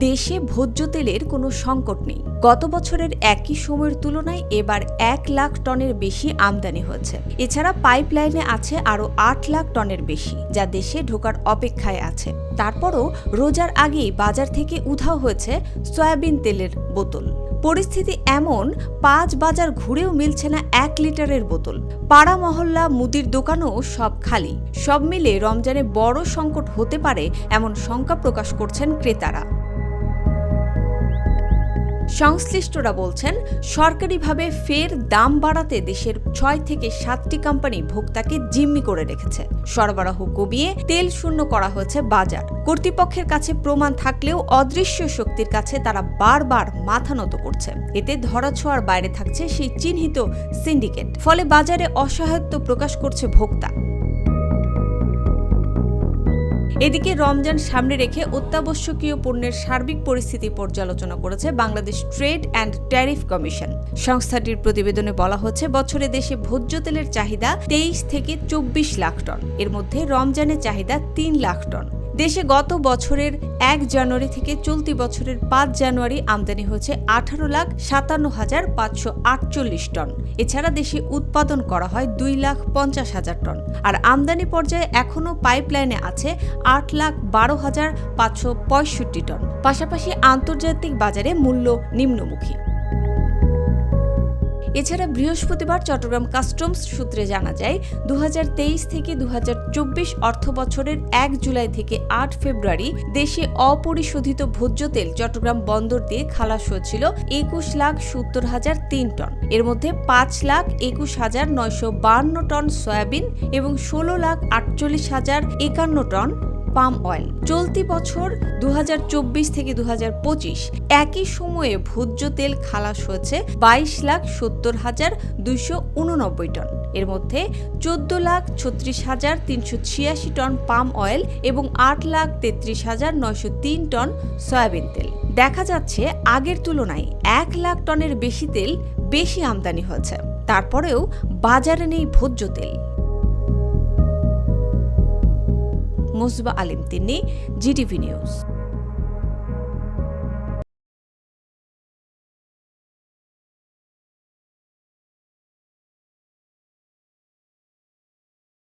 দেশে ভোজ্য তেলের কোনো সংকট নেই। গত বছরের একই সময়ের তুলনায় এবার 1 লাখ টনের বেশি আমদানি হয়েছে। এছাড়া পাইপলাইনে আছে আরও 8 লাখ টনের বেশি, যা দেশে ঢোকার অপেক্ষায় আছে। তারপরও রোজার আগেই বাজার থেকে উধাও হয়েছে সয়াবিন তেলের বোতল। পরিস্থিতি এমন, 5 বাজার ঘুরেও মিলছে না 1 লিটারের বোতল। পাড়া মহল্লা, মুদির দোকানও সব খালি। সব মিলে রমজানে বড় সংকট হতে পারে এমন শঙ্কা প্রকাশ করছেন ক্রেতারা। সংশ্লিষ্টরা বলছেন, সরকারিভাবে ফের দাম বাড়াতে দেশের 6 থেকে 7টি কোম্পানি ভোক্তাকে জিম্মি করে রেখেছে। সরবরাহ কমিয়ে তেল শূন্য করা হয়েছে বাজার। কর্তৃপক্ষের কাছে প্রমাণ থাকলেও অদৃশ্য শক্তির কাছে তারা বারবার মাথা নত করছে। এতে ধরাছোঁয়ার বাইরে থাকছে সেই চিহ্নিত সিন্ডিকেট। ফলে বাজারে অসহায়ত্ব প্রকাশ করছে ভোক্তা। এদিকে রমজান সামনে রেখে অত্যাবশ্যকীয় পণ্যের সার্বিক পরিস্থিতি পর্যালোচনা করেছে Bangladesh trade and tariff commission. সংস্থাটির প্রতিবেদনে বলা হচ্ছে, বছরে দেশে ভোজ্য তেলের চাহিদা 23 থেকে 24 লাখ টন। এর মধ্যে রমজানের চাহিদা 3 লাখ টন। দেশে গত বছরের 1 জানুয়ারি থেকে চলতি বছরের 5 জানুয়ারি আমদানি হয়েছে 18,57,548 টন। এছাড়া দেশে উৎপাদন করা হয় 2,50,000 টন। আর আমদানি পর্যায়ে এখনও পাইপলাইনে আছে 8,12,565 টন। পাশাপাশি আন্তর্জাতিক বাজারে মূল্য নিম্নমুখী। এছাড়া বৃহস্পতিবার চট্টগ্রাম কাস্টমস সূত্রে জানা যায়, 2023 থেকে 2024 অর্থবছরের 1 জুলাই থেকে 8 ফেব্রুয়ারি দেশে অপরিশোধিত ভোজ্য তেল চট্টগ্রাম বন্দর দিয়ে খালাস হয়েছিল 21,70,003 টন। এর মধ্যে 5,21,952 টন সয়াবিন এবং 16,48,051 টন পাম অয়েল। চলতি বছর 2024 থেকে 2025 একই সময়ে ভোজ্য তেল খালাস হয়েছে 22,70,289 টন। এর মধ্যে 14,36,386 টন পাম অয়েল এবং 8,33,903 টন সয়াবিন তেল। দেখা যাচ্ছে আগের তুলনায় 1 লাখ টনের বেশি আমদানি হয়েছে। তারপরেও বাজারে নেই ভোজ্য তেল। মুসবা আলিম তিন্নি, জিটিভি নিউজ।